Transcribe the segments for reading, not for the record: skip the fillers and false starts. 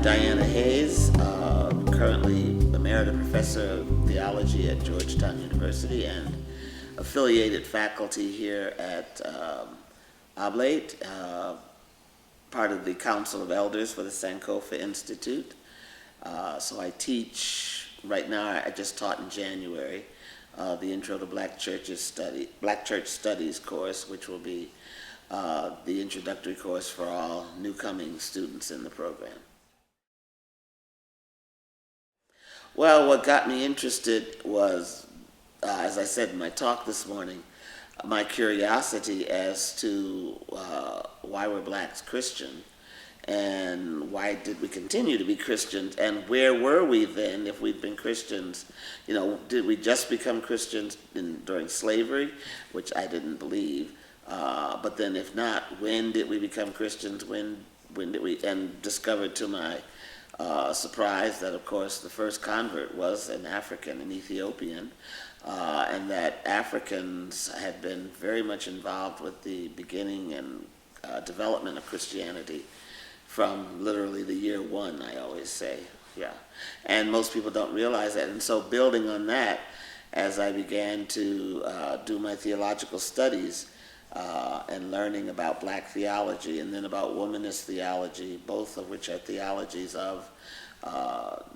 Diana Hayes, currently Emerita Professor of Theology at Georgetown University and affiliated faculty here at Oblate, part of the Council of Elders for the Sankofa Institute. So I teach, right now I just taught in January, the Intro to Black Church Studies course, which will be the introductory course for all newcoming students in the program. Well, what got me interested was, as I said in my talk this morning, my curiosity as to why were blacks Christian, and why did we continue to be Christians, and where were we then if we'd been Christians? You know, did we just become Christians during slavery, which I didn't believe, but then if not, when did we become Christians? When did we, and discovered to my surprise that, of course, the first convert was an African, an Ethiopian, and that Africans had been very much involved with the beginning and development of Christianity from literally the year one, I always say, yeah. And most people don't realize that. And so building on that, as I began to do my theological studies and learning about black theology and then about womanist theology, both of which are theologies of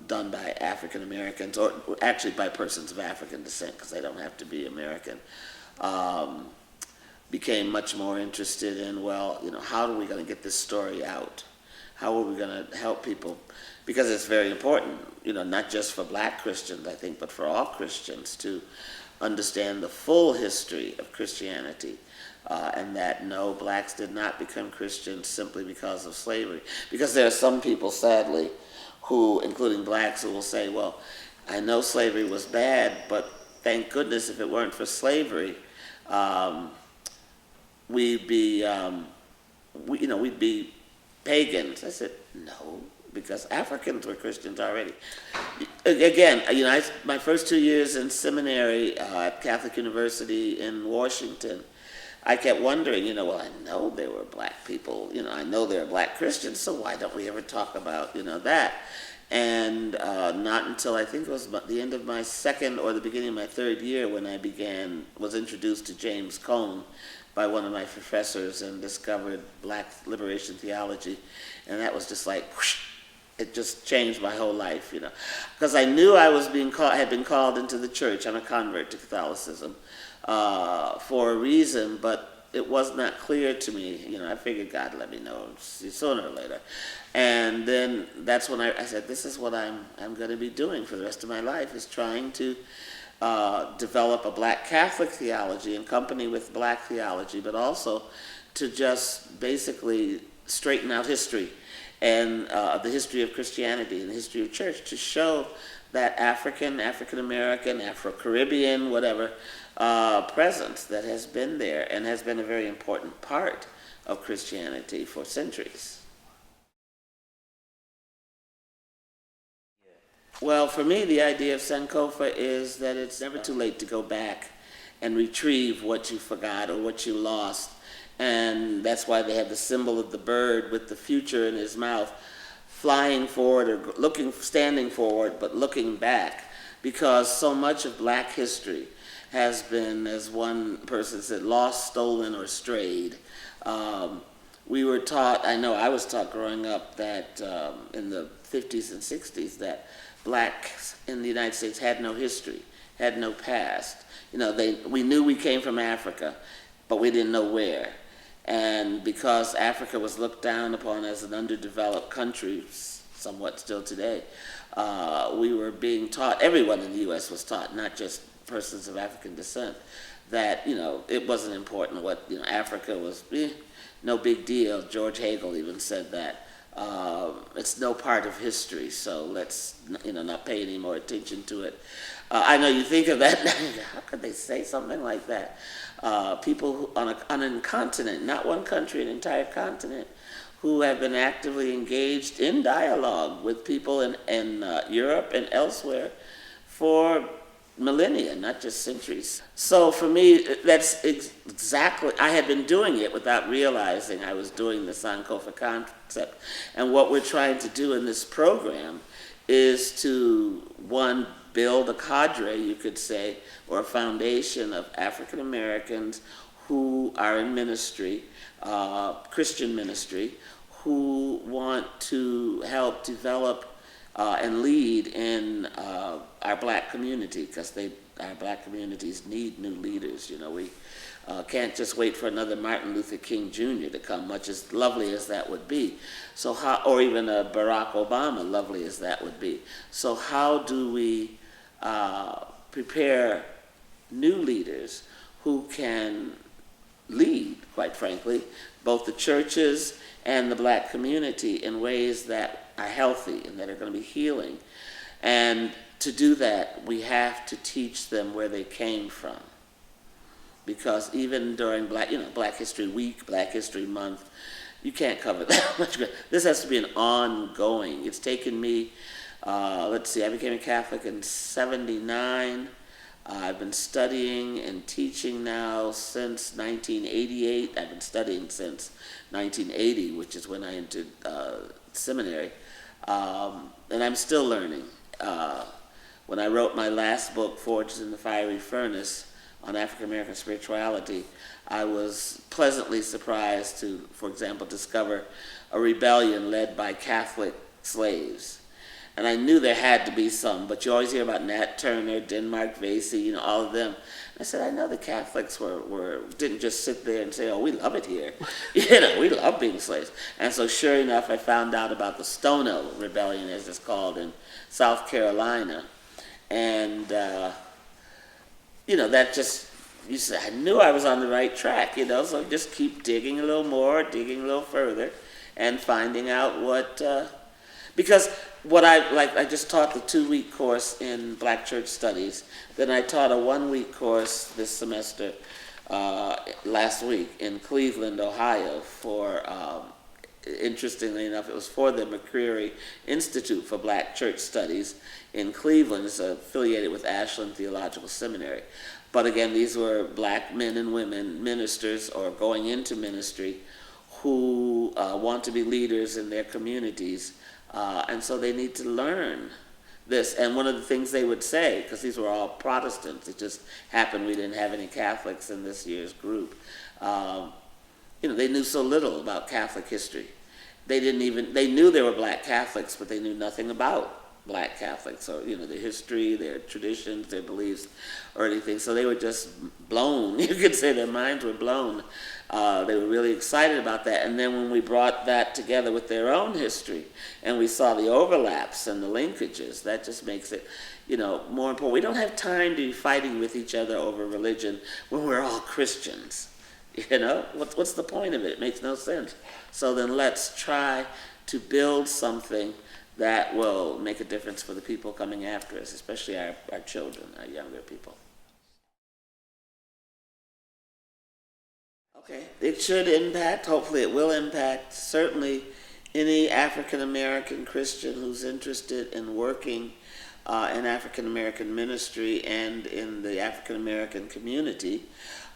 done by African Americans, or actually by persons of African descent, because they don't have to be American, became much more interested in, well, you know, how are we going to get this story out? How are we going to help people? Because it's very important, you know, not just for black Christians, I think, but for all Christians to understand the full history of Christianity, and that no, blacks did not become Christians simply because of slavery. Because there are some people, sadly, who, including blacks, who will say, well, I know slavery was bad, but thank goodness if it weren't for slavery, we'd be pagans. I said, no, because Africans were Christians already. Again, you know, my first 2 years in seminary at Catholic University in Washington, I kept wondering, you know, well, I know there were black people, you know, I know there are black Christians, so why don't we ever talk about, you know, that? And not until I think it was the end of my second or the beginning of my third year when I was introduced to James Cone by one of my professors and discovered black liberation theology. And that was just like, whoosh, it just changed my whole life, you know. Because I knew I was had been called into the church. I'm a convert to Catholicism for a reason, but it was not clear to me. You know, I figured God let me know sooner or later. And then that's when I said, this is what I'm going to be doing for the rest of my life, is trying to develop a black Catholic theology in company with black theology, but also to just basically straighten out history and the history of Christianity and the history of church, to show that African, African-American, Afro-Caribbean, whatever, presence that has been there and has been a very important part of Christianity for centuries. Well, for me, the idea of Sankofa is that it's never too late to go back and retrieve what you forgot or what you lost. And that's why they have the symbol of the bird with the future in his mouth, flying forward or standing forward, but looking back. Because so much of black history has been, as one person said, lost, stolen, or strayed. We were taught, I know I was taught growing up, that in the 50s and 60s, that blacks in the United States had no history, had no past. You know, we knew we came from Africa, but we didn't know where. And because Africa was looked down upon as an underdeveloped country, somewhat still today, we were being taught, everyone in the U.S. was taught, not just persons of African descent, that, you know, it wasn't important what, you know, Africa was, no big deal. George Hegel even said that. It's no part of history, so let's, you know, not pay any more attention to it. I know you think of that, how could they say something like that? People who, on a continent, not one country, an entire continent, who have been actively engaged in dialogue with people in Europe and elsewhere for millennia, not just centuries. So for me, that's exactly, I had been doing it without realizing I was doing the Sankofa concept. And what we're trying to do in this program is to, one, build a cadre, you could say, or a foundation of African Americans who are in ministry, Christian ministry, who want to help develop and lead in our black community, because our black communities need new leaders. You know, we can't just wait for another Martin Luther King Jr. to come, much as lovely as that would be. So how, or even a Barack Obama, lovely as that would be. So how do we prepare new leaders who can lead, quite frankly, both the churches and the black community in ways that are healthy and that are going to be healing? And to do that, we have to teach them where they came from. Because even during Black History Week, Black History Month, you can't cover that much. This has to be an ongoing. It's taken me, I became a Catholic in '79. I've been studying and teaching now since 1988. I've been studying since 1980, which is when I entered seminary. And I'm still learning. When I wrote my last book, Forged in the Fiery Furnace, on African American spirituality, I was pleasantly surprised to, for example, discover a rebellion led by Catholic slaves. And I knew there had to be some, but you always hear about Nat Turner, Denmark Vesey, all of them. I said, I know the Catholics didn't just sit there and say, oh, we love it here. We love being slaves. And so sure enough, I found out about the Stono Rebellion, as it's called, in South Carolina. And, that just, I knew I was on the right track, so just keep digging a little more, digging a little further, and finding out what, because what I just taught the 2-week course in Black Church Studies, then I taught a 1-week course this semester, last week, in Cleveland, Ohio, for, interestingly enough, it was for the McCreary Institute for Black Church Studies in Cleveland. It's affiliated with Ashland Theological Seminary. But again, these were black men and women, ministers or going into ministry, who want to be leaders in their communities. And so they need to learn this. And one of the things they would say, because these were all Protestants, it just happened we didn't have any Catholics in this year's group. They knew so little about Catholic history. They knew there were black Catholics, but they knew nothing about black Catholics, or their history, their traditions, their beliefs, or anything. So they were just blown. You could say their minds were blown. They were really excited about that. And then when we brought that together with their own history, and we saw the overlaps and the linkages, that just makes it, more important. We don't have time to be fighting with each other over religion when we're all Christians. What's the point of it? It makes no sense. So then let's try to build something that will make a difference for the people coming after us, especially our children, our younger people. Okay, it should impact, hopefully it will impact, certainly any African American Christian who's interested in working in African American ministry and in the African American community.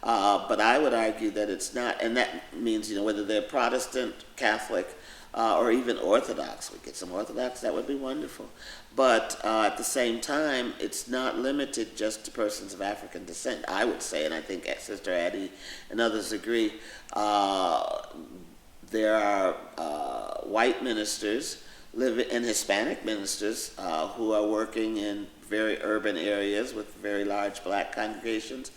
But I would argue that it's not, and that means, whether they're Protestant, Catholic, or even Orthodox. We get some Orthodox, that would be wonderful. But at the same time, it's not limited just to persons of African descent, I would say, and I think Sister Addie and others agree. There are white ministers and Hispanic ministers who are working in very urban areas with very large black congregations.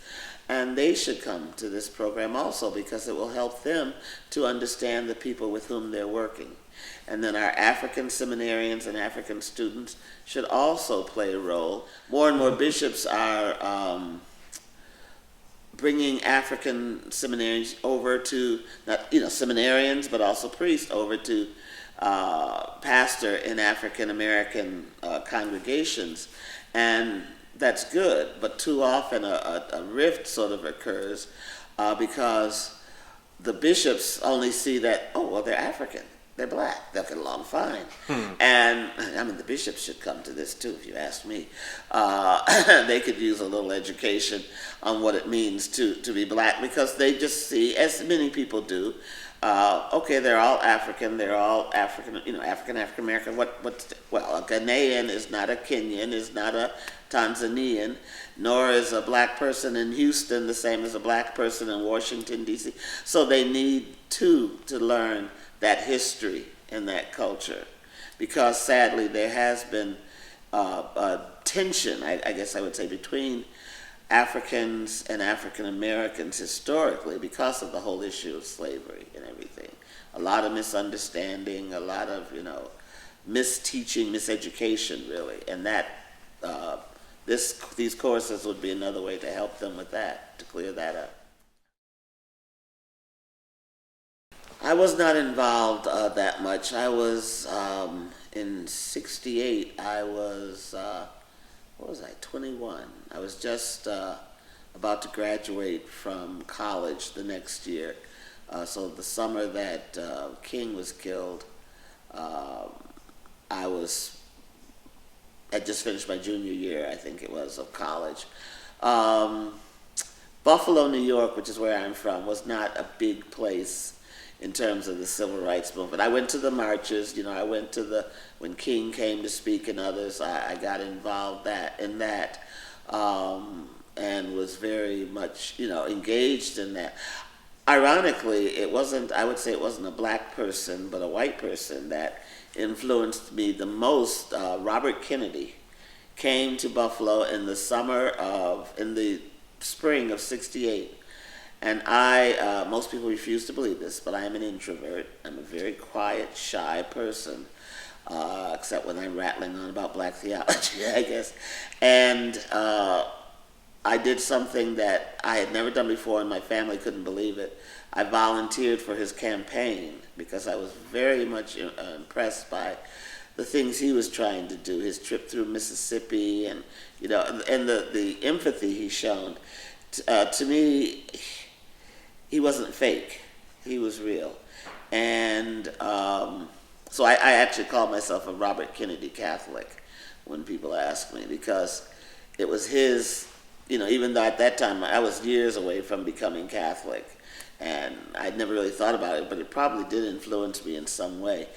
And they should come to this program also, because it will help them to understand the people with whom they're working. And then our African seminarians and African students should also play a role. More and more bishops are bringing African seminarians over to, not seminarians, but also priests over to pastor in African American congregations. And that's good, but too often a rift sort of occurs because the bishops only see that, they're African. they're black. They'll get along fine. And I mean, the bishops should come to this too, if you ask me. They could use a little education on what it means to be black, because they just see, as many people do, okay, they're all African, African American. Well, a Ghanaian is not a Kenyan, is not a Tanzanian, nor is a black person in Houston the same as a black person in Washington, D.C. So they need to learn that history and that culture, because sadly there has been a tension, I guess I would say, between Africans and African Americans historically, because of the whole issue of slavery and everything. A lot of misunderstanding, a lot of, misteaching, miseducation, really, and that these courses would be another way to help them with that, to clear that up. I was not involved that much. I was, in 68, I was, 21. I was just about to graduate from college the next year. So the summer that King was killed, I just finished my junior year, I think it was, of college. Buffalo, New York, which is where I'm from, was not a big place in terms of the civil rights movement. I went to the marches, I went to when King came to speak and others, I got involved in that, and was very much, engaged in that. Ironically, I would say it wasn't a black person, but a white person that influenced me the most. Robert Kennedy came to Buffalo in the spring of 68. And most people refuse to believe this, but I am an introvert. I'm a very quiet, shy person, except when I'm rattling on about black theology, I guess. And I did something that I had never done before, and my family couldn't believe it. I volunteered for his campaign because I was very much impressed by the things he was trying to do, his trip through Mississippi, and and the empathy he shown. To me, he wasn't fake. He was real. And so I actually call myself a Robert Kennedy Catholic when people ask me, because it was his, even though at that time I was years away from becoming Catholic, and I'd never really thought about it, but it probably did influence me in some way.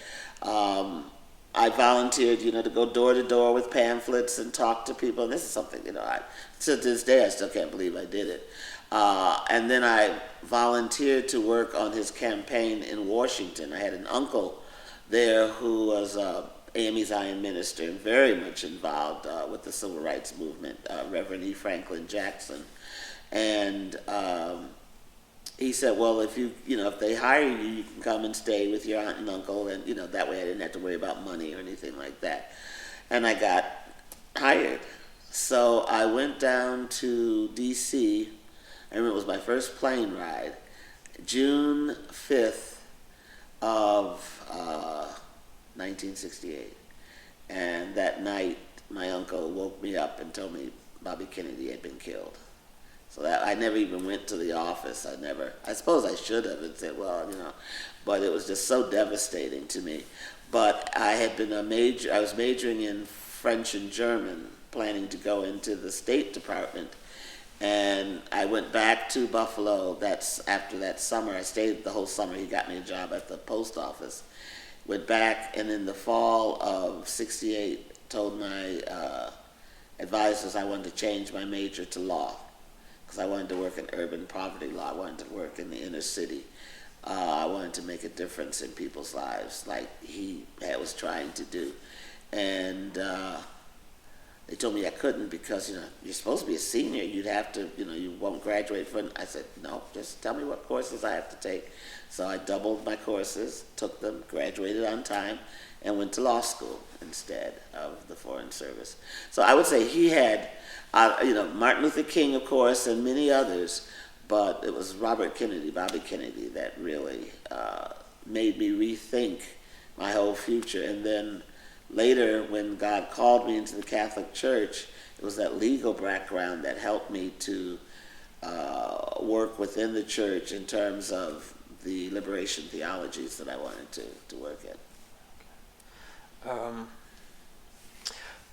I volunteered, to go door to door with pamphlets and talk to people, and this is something, to this day I still can't believe I did it. And then I volunteered to work on his campaign in Washington. I had an uncle there who was AME Zion minister and very much involved with the civil rights movement, Reverend E. Franklin Jackson. And he said, well, if they hire you, you can come and stay with your aunt and uncle, and that way I didn't have to worry about money or anything like that. And I got hired. So I went down to D.C. I remember it was my first plane ride, June 5th of 1968. And that night, my uncle woke me up and told me Bobby Kennedy had been killed. So that I never even went to the office. I suppose I should have and said, well, but it was just so devastating to me. But I was majoring in French and German, planning to go into the State Department. And I went back to Buffalo. After that summer. I stayed the whole summer. He got me a job at the post office. Went back, and in the fall of 68, told my advisors I wanted to change my major to law, because I wanted to work in urban poverty law. I wanted to work in the inner city. I wanted to make a difference in people's lives, like he was trying to do. And they told me I couldn't because, you're supposed to be a senior. You'd have to, you won't graduate from. I said, no, just tell me what courses I have to take. So I doubled my courses, took them, graduated on time, and went to law school instead of the Foreign Service. So I would say he had, Martin Luther King, of course, and many others, but it was Bobby Kennedy, that really made me rethink my whole future. And then later, when God called me into the Catholic Church, it was that legal background that helped me to work within the church in terms of the liberation theologies that I wanted to work in.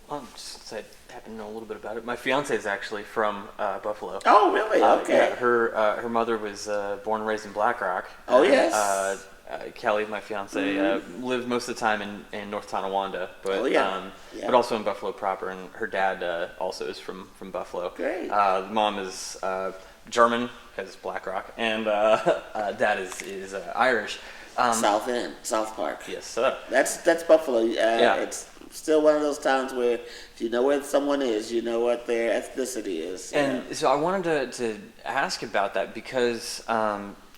Well, since I happen to know a little bit about it, my fiance is actually from Buffalo. Oh, really? Okay. Yeah, her mother was born and raised in Black Rock. Oh, yes. Kelly, my fiance, lived most of the time in North Tonawanda, but but also in Buffalo proper. And her dad also is from Buffalo. Great. The mom is German, because Black Rock, and dad is Irish. South End, South Park. Yes, sir. That's Buffalo. It's still one of those towns where if you know where someone is, you know what their ethnicity is. And so I wanted to ask about that because,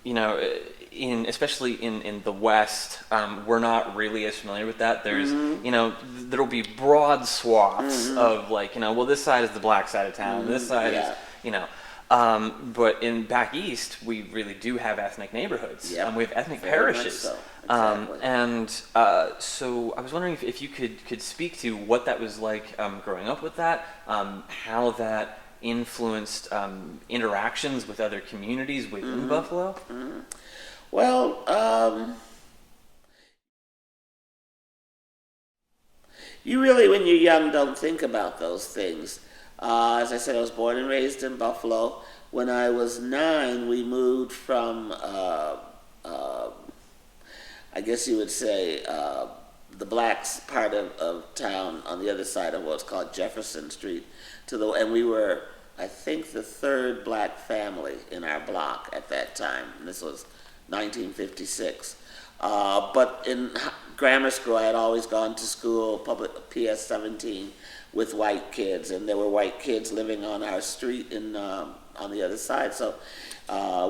especially in the West, we're not really as familiar with that. There's, there'll be broad swaths of this side is the black side of town, this side is, but in back east, we really do have ethnic neighborhoods. Yep. We have ethnic Very parishes. much so. Exactly. So I was wondering if you could speak to what that was like growing up with that, how that influenced interactions with other communities within Buffalo. Mm-hmm. Well, you really, when you're young, don't think about those things. As I said, I was born and raised in Buffalo. When I was 9, we moved from, I guess you would say, the blacks part of town on the other side of what's called Jefferson Street, and we were, I think, the 3rd black family in our block at that time. And this was 1956. But in grammar school, I had always gone to school, public PS 17, with white kids, and there were white kids living on our street on the other side. So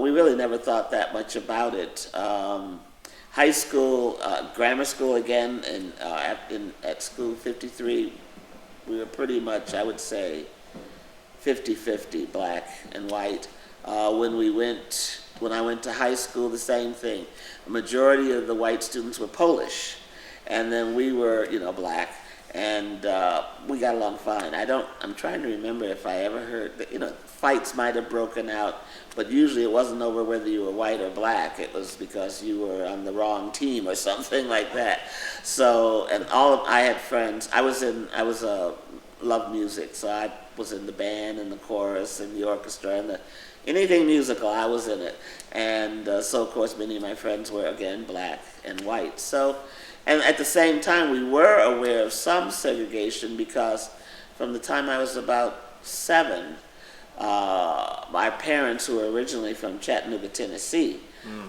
we really never thought that much about it. High school, grammar school again, and at school 53, we were pretty much, I would say, 50-50 black and white. When I went to high school, the same thing. The majority of the white students were Polish, and then we were, black, and we got along fine. I'm trying to remember if I ever heard that, fights might have broken out, but usually it wasn't over whether you were white or black. It was because you were on the wrong team or something like that. So, and I had friends. I loved music, so I was in the band and the chorus and the orchestra and anything musical, I was in it. And so, of course, many of my friends were, again, black and white. So, and at the same time, we were aware of some segregation because from the time I was about 7, my parents, who were originally from Chattanooga, Tennessee,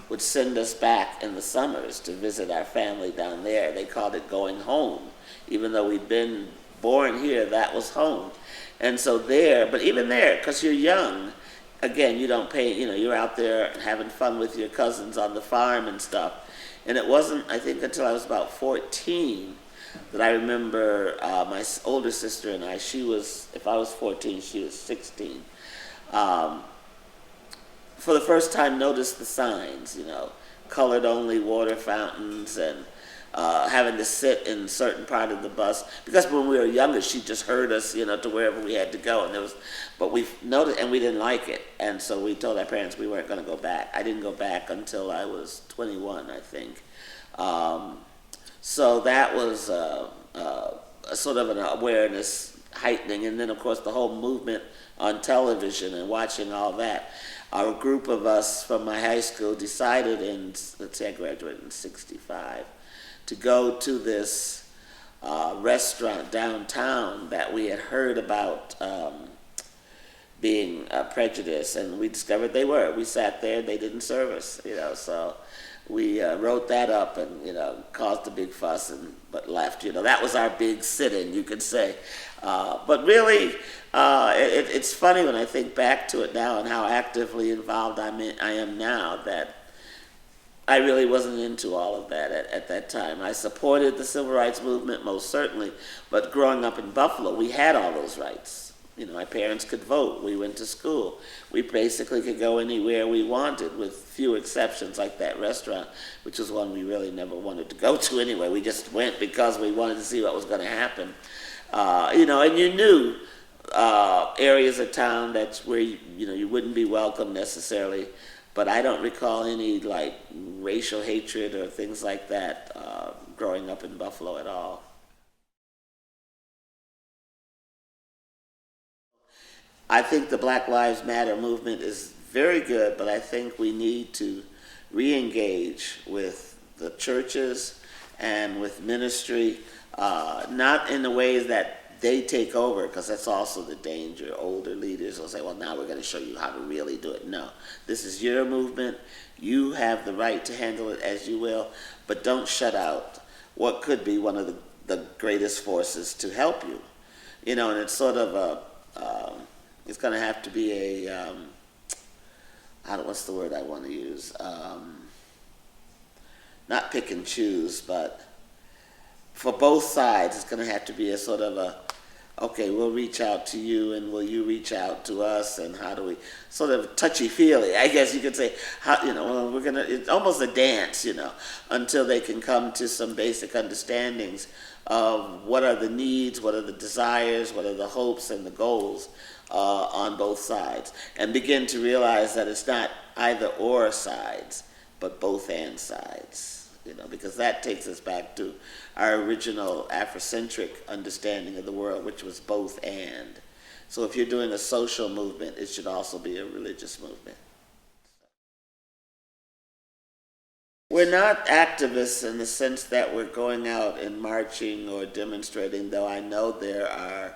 would send us back in the summers to visit our family down there. They called it going home. Even though we'd been born here, that was home. And so but even there, because you're young, again, you don't pay, you're out there having fun with your cousins on the farm and stuff. And it wasn't, I think, until I was about 14 that I remember my older sister and I, if I was 14, she was 16, for the first time noticed the signs, colored only water fountains and having to sit in a certain part of the bus. Because when we were younger, she just heard us, to wherever we had to go. But we noticed, and we didn't like it. And so we told our parents we weren't going to go back. I didn't go back until I was 21, I think. So that was a sort of an awareness heightening. And then, of course, the whole movement on television and watching all that. A group of us from my high school decided I graduated in 65, to go to this restaurant downtown that we had heard about being prejudiced, and we discovered they were. We sat there, they didn't serve us, so we wrote that up and, caused a big fuss but left, That was our big sit-in, you could say. But really, it's funny when I think back to it now and how actively involved I am now that I really wasn't into all of that at that time. I supported the civil rights movement, most certainly, but growing up in Buffalo, we had all those rights. My parents could vote. We went to school. We basically could go anywhere we wanted, with few exceptions, like that restaurant, which was one we really never wanted to go to anyway. We just went because we wanted to see what was going to happen. And you knew areas of town that's where you wouldn't be welcome necessarily. but I don't recall any like racial hatred or things like that growing up in Buffalo at all. I think the Black Lives Matter movement is very good, but I think we need to re-engage with the churches and with ministry, not in the ways that they take over, because that's also the danger. Older leaders will say, well, now we're going to show you how to really do it. No, this is your movement. You have the right to handle it as you will, but don't shut out what could be one of the greatest forces to help you. You know, and it's sort of it's going to have to be a, what's the word I want to use? Not pick and choose, but for both sides, it's going to have to be a sort of a, okay, we'll reach out to you, and will you reach out to us, and how do we, sort of touchy-feely, I guess you could say, how, well, we're going to, it's almost a dance, until they can come to some basic understandings of what are the needs, what are the desires, what are the hopes and the goals on both sides, and begin to realize that it's not either or sides, but both and sides, because that takes us back to our original Afrocentric understanding of the world, which was both and. So if you're doing a social movement, it should also be a religious movement. We're not activists in the sense that we're going out and marching or demonstrating, though I know there are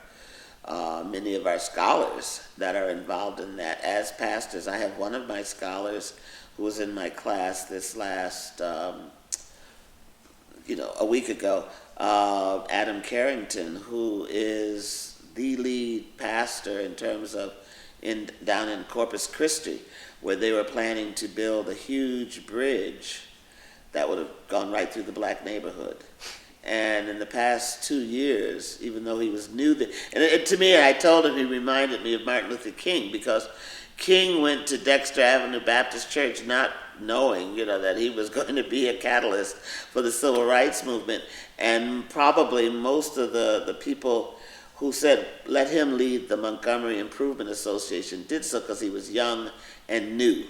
many of our scholars that are involved in that. As pastors, I have one of my scholars who was in my class this last, a week ago, Adam Carrington, who is the lead pastor in terms of down in Corpus Christi, where they were planning to build a huge bridge that would have gone right through the black neighborhood. And in the past 2 years, even though he was new, to me, I told him he reminded me of Martin Luther King, because King went to Dexter Avenue Baptist Church not knowing, that he was going to be a catalyst for the civil rights movement. And probably most of the people who said, let him lead the Montgomery Improvement Association, did so because he was young and new.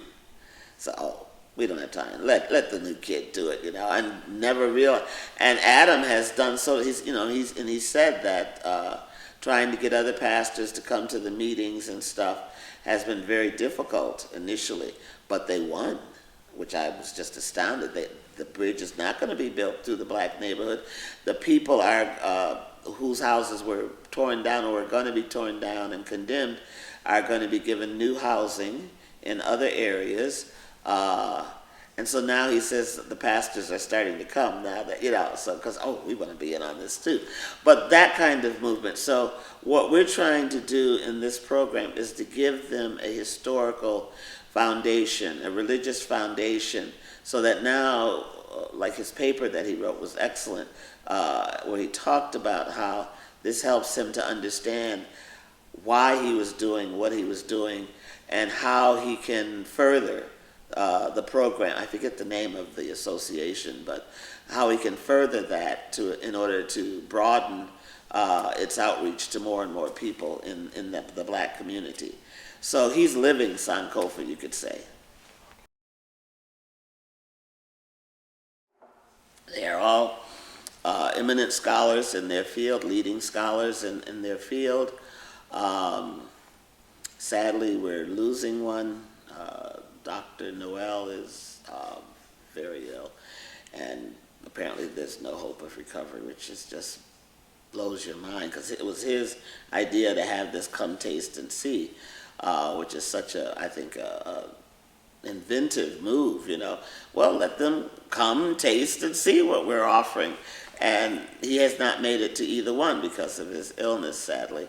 So, we don't have time. Let the new kid do it, I never realized. And Adam has done so. He said that trying to get other pastors to come to the meetings and stuff has been very difficult initially, but they won, which I was just astounded. The bridge is not going to be built through the black neighborhood. The people whose houses were torn down or were going to be torn down and condemned are going to be given new housing in other areas. And so now he says the pastors are starting to come now that, because, we want to be in on this too. But that kind of movement. So what we're trying to do in this program is to give them a historical foundation, a religious foundation, so that now, like his paper that he wrote was excellent, where he talked about how this helps him to understand why he was doing what he was doing and how he can further the program. I forget the name of the association, but how he can further that in order to broaden its outreach to more and more people in the black community. So he's living Sankofa, you could say. They are all eminent scholars in their field, leading scholars in their field. Sadly, we're losing one. Dr. Noel is very ill, and apparently there's no hope of recovery, which is just blows your mind, because it was his idea to have this come taste and see, which is such I think a inventive move, Well, let them come, taste, and see what we're offering. And he has not made it to either one because of his illness, sadly.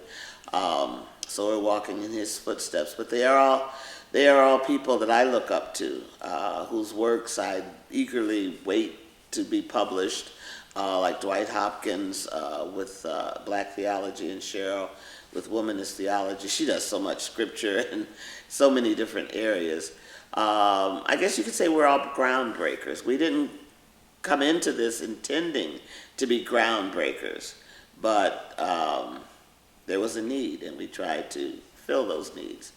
So we're walking in his footsteps, but they are all people that I look up to, whose works I eagerly wait to be published, like Dwight Hopkins with Black Theology, and Cheryl with Womanist Theology. She does so much scripture in so many different areas. I guess you could say we're all groundbreakers. We didn't come into this intending to be groundbreakers, but there was a need, and we tried to fill those needs.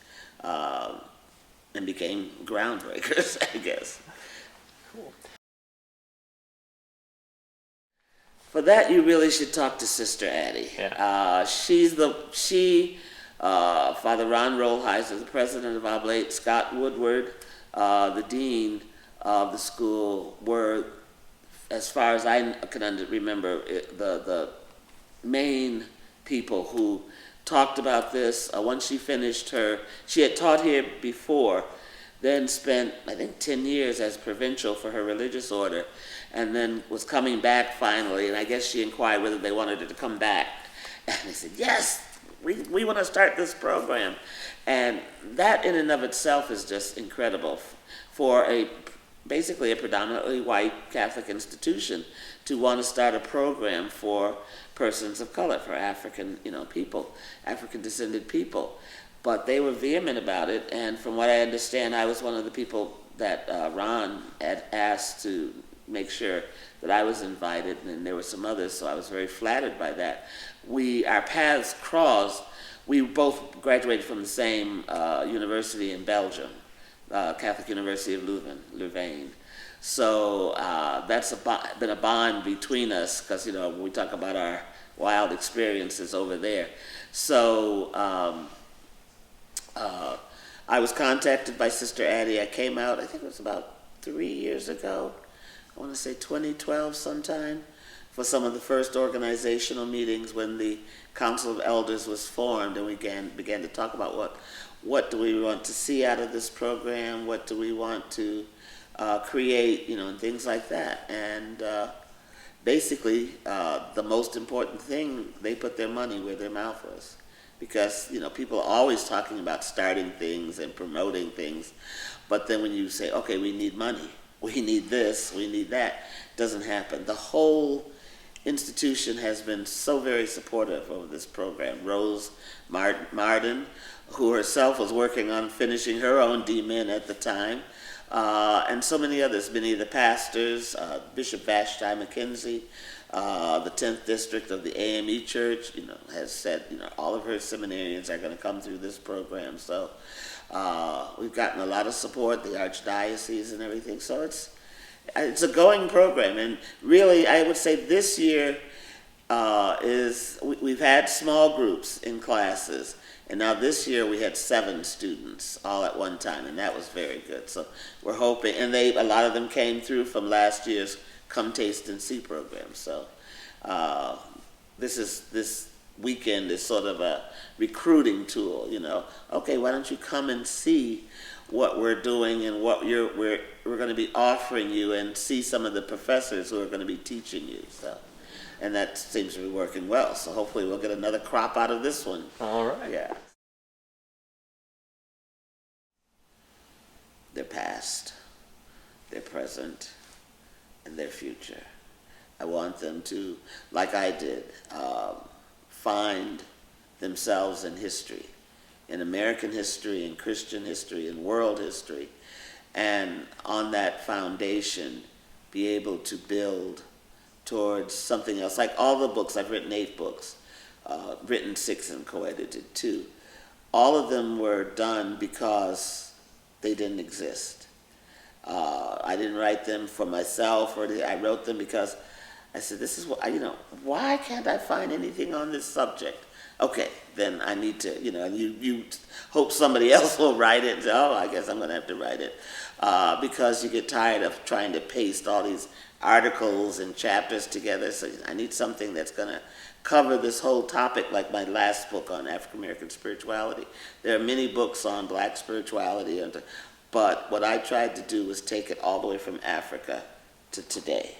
and became groundbreakers, I guess. Cool. For that, you really should talk to Sister Addie. Yeah. Father Ron Rolheiser, the president of Oblate, Scott Woodward, the dean of the school, were, as far as I can remember, the main people who talked about this. Once she finished she had taught here before, then spent, I think, 10 years as provincial for her religious order, and then was coming back finally, and I guess she inquired whether they wanted her to come back. And they said, yes, we want to start this program. And that in and of itself is just incredible for basically a predominantly white Catholic institution to want to start a program for persons of color, for African, people, African-descended people. But they were vehement about it, and from what I understand, I was one of the people that Ron had asked to make sure that I was invited, and there were some others, so I was very flattered by that. Our paths crossed. We both graduated from the same university in Belgium, Catholic University of Louvain. So that's been a bond between us, because we talk about our wild experiences over there. So I was contacted by Sister Addie. I came out, I think it was about 3 years ago, I want to say 2012 sometime, for some of the first organizational meetings when the Council of Elders was formed, and we began to talk about what do we want to see out of this program, what do we want to create, and things like that. And basically, the most important thing, they put their money where their mouth was. Because, people are always talking about starting things and promoting things, but then when you say, okay, we need money, we need this, we need that, it doesn't happen. The whole institution has been so very supportive of this program. Rose Martin, who herself was working on finishing her own DMin at the time, and so many others, many of the pastors, Bishop Vashti McKenzie, the 10th district of the AME Church, has said, all of her seminarians are going to come through this program. So we've gotten a lot of support, the archdiocese and everything. So it's a going program. And really, I would say this year we've had small groups in classes. And now this year we had 7 students all at one time, and that was very good. So we're hoping, and a lot of them came through from last year's Come Taste and See program. So this weekend is sort of a recruiting tool. Okay, why don't you come and see what we're doing and what we're going to be offering you, and see some of the professors who are going to be teaching you. So, and that seems to be working well. So hopefully we'll get another crop out of this one. All right. Yeah. Their past, their present, and their future. I want them to, like I did, find themselves in history, in American history, in Christian history, in world history, and on that foundation be able to build towards something else. Like all the books, I've written 8 books, written 6 and co-edited 2. All of them were done because they didn't exist. I didn't write them for myself, I wrote them because I said, this is what, why can't I find anything on this subject? Okay, then I need to, you hope somebody else will write it. Oh, I guess I'm going to have to write it. Because you get tired of trying to paste all these articles and chapters together. So I need something that's going to cover this whole topic, like my last book on African American spirituality. There are many books on black spirituality, but what I tried to do was take it all the way from Africa to today,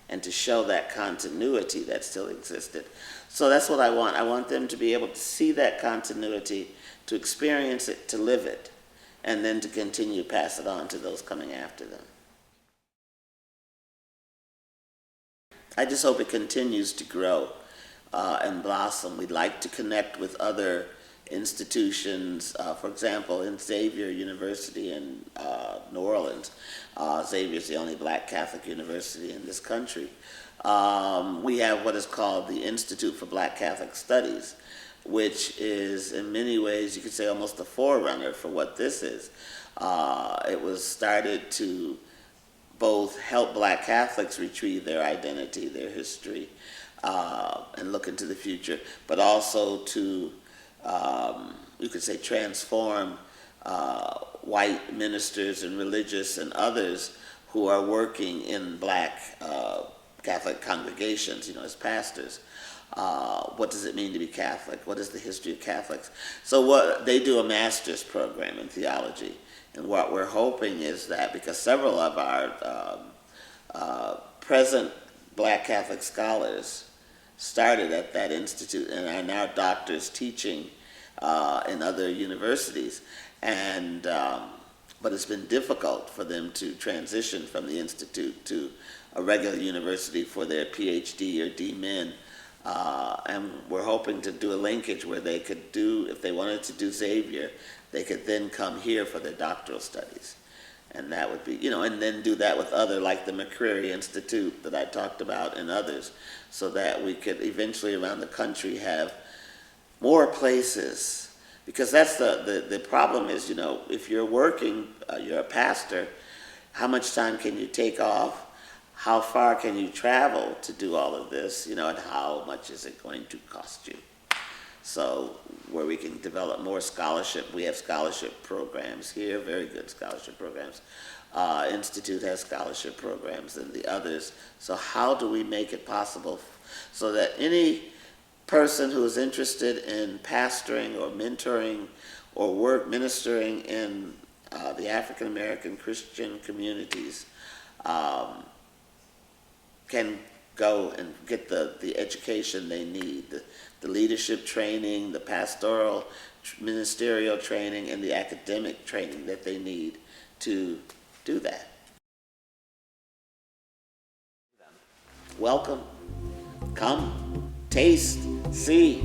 and to show that continuity that still existed. So that's what I want. I want them to be able to see that continuity, to experience it, to live it, and then to continue to pass it on to those coming after them. I just hope it continues to grow and blossom. We'd like to connect with other institutions, for example, in Xavier University in New Orleans. Xavier is the only black Catholic university in this country. We have what is called the Institute for Black Catholic Studies, which is in many ways, you could say, almost a forerunner for what this is. It was started to both help Black Catholics retrieve their identity, their history, and look into the future, but also to, you could say, transform white ministers and religious and others who are working in Black Catholic congregations, as pastors. What does it mean to be Catholic? What is the history of Catholics? So what they do a master's program in theology. And what we're hoping is that, because several of our present Black Catholic scholars started at that institute and are now doctors teaching in other universities, and but it's been difficult for them to transition from the institute to a regular university for their PhD or DMin. And we're hoping to do a linkage where they could do, if they wanted to do Xavier, they could then come here for their doctoral studies. And that would be, and then do that with other, like the McCreary Institute that I talked about and others, so that we could eventually around the country have more places. Because that's the problem is, if you're working, you're a pastor, how much time can you take off? How far can you travel to do all of this, and how much is it going to cost you? So where we can develop more scholarship, we have scholarship programs here, very good scholarship programs. Institute has scholarship programs and the others. So how do we make it possible so that any person who is interested in pastoring or mentoring or ministering in the African American Christian communities can go and get the education they need, the leadership training, the pastoral, ministerial training, and the academic training that they need to do that. Welcome. Come, taste, see.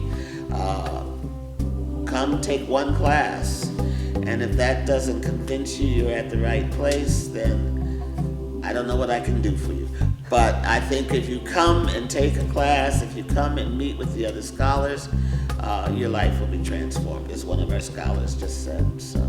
Come take one class. And if that doesn't convince you you're at the right place, then I don't know what I can do for you. But I think if you come and take a class, if you come and meet with the other scholars, your life will be transformed, as one of our scholars just said. So.